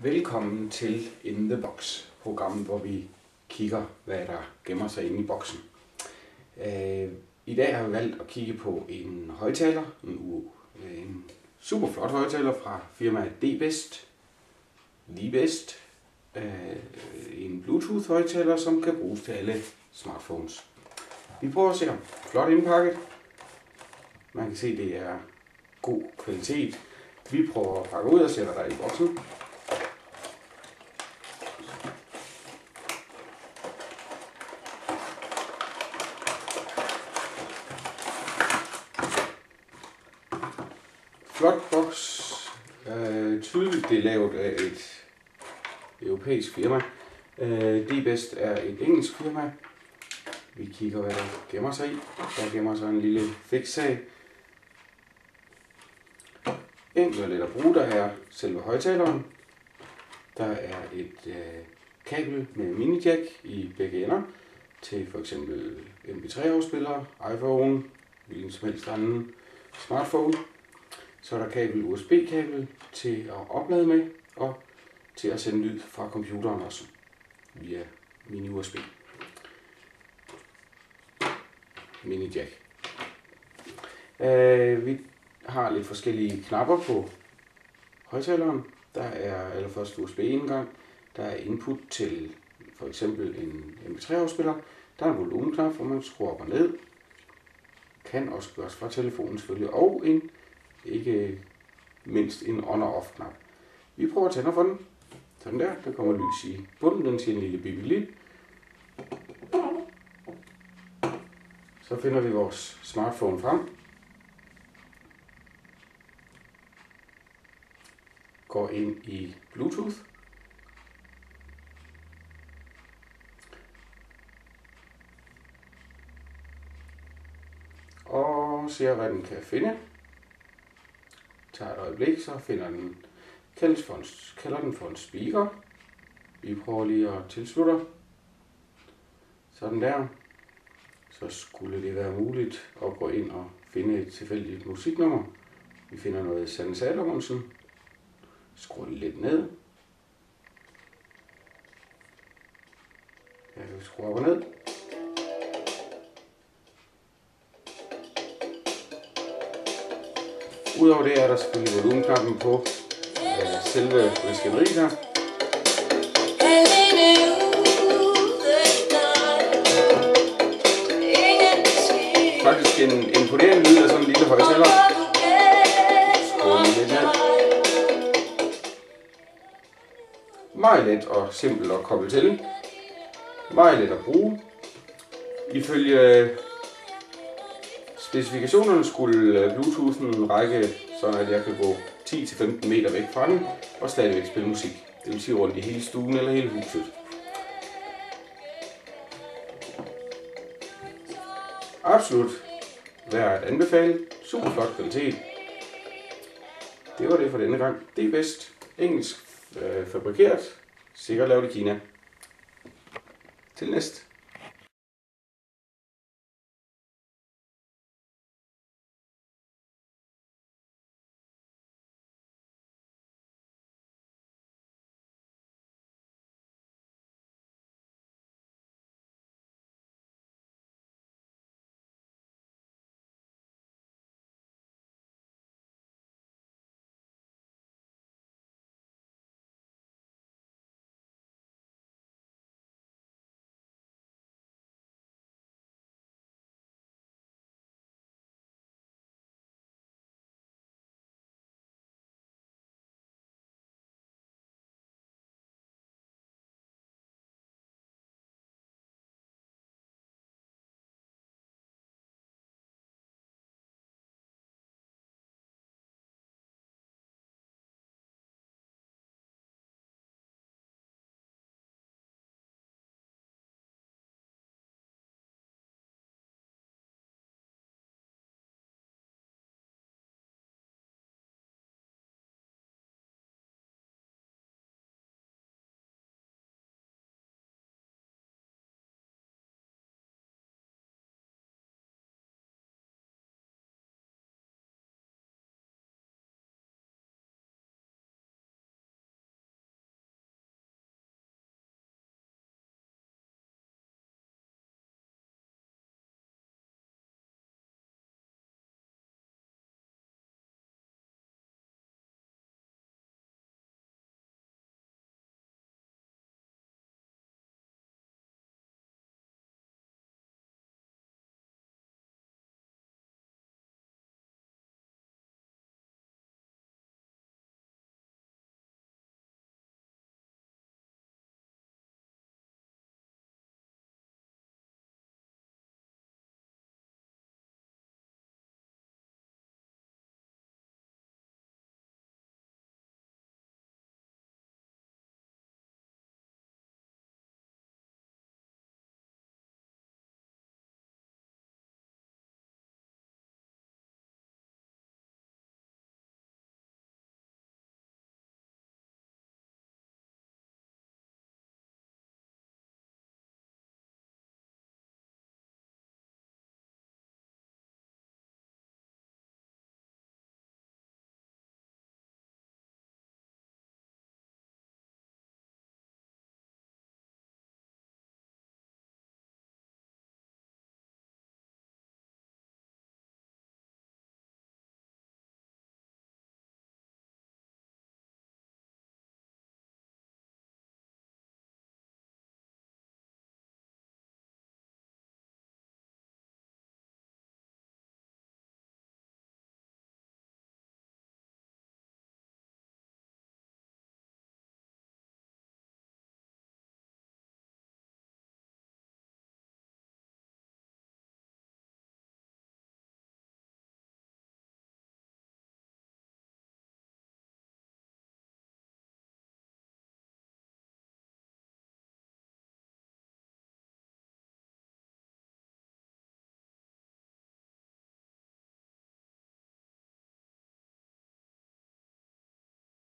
Velkommen til In The Box, programmet, hvor vi kigger, hvad der gemmer sig inde i boksen. I dag har vi valgt at kigge på en højttaler, en super flot højttaler fra firmaet D-Best, Libest, en Bluetooth højttaler, som kan bruges til alle smartphones. Vi prøver at se ham. Flot indpakket. Man kan se, at det er god kvalitet. Vi prøver at pakke ud og sætter der i boksen. Flot boks. Tydeligt, det er lavet af et europæisk firma. D-Best er et engelsk firma. Vi kigger, hvad der gemmer sig i. Der gemmer sig en lille fikssag. Enkelt og let at bruge, der er selve højttaleren. Der er et kabel med mini-jack i begge ender til f.eks. MP3-afspillere, iPhone, hvilken som helst anden smartphone. Så er der USB-kabel til at oplade med og til at sende lyd fra computeren også via mini-USB. Mini-jack. Vi har lidt forskellige knapper på højttaleren. Der er allerførst USB-indgang. Der er input til for eksempel en MP3-afspiller. Der er en volumenknap, hvor man skruer op og ned. Kan også gøres fra telefonen selvfølgelig. Og en, ikke mindst en on- og off-knap. Vi prøver at tænde for den. Sådan der. Der kommer lys i bunden. Den siger en lille bibi-lyd. Så finder vi vores smartphone frem. Går ind i Bluetooth. Og ser, hvad den kan finde. Tager et øjeblik, så finder den, kalder den for en speaker. Vi prøver lige at tilslutte. Sådan der. Så skulle det være muligt at gå ind og finde et tilfældigt musiknummer. Vi finder noget Sanne Salomonsen. Skruer det lidt ned. Her kan vi skrue op og ned. Udover det er der selvfølgelig volumenknappen på selve maskineriet her. Faktisk en imponerende lyd af sådan en lille højttaler. Skruer lidt ned. Meget let og simpelt at koble til. Meget let at bruge. Ifølge specifikationerne skulle Bluetoothen række, sådan at jeg kan gå 10-15 meter væk fra den og stadigvæk spille musik. Det vil sige rundt i hele stuen eller hele huset. Absolut værd at anbefale. Super flot kvalitet. Det var det for denne gang. Det er bedst. Engelsk fabrikeret. Sikkert lavet i Kina. Til næste.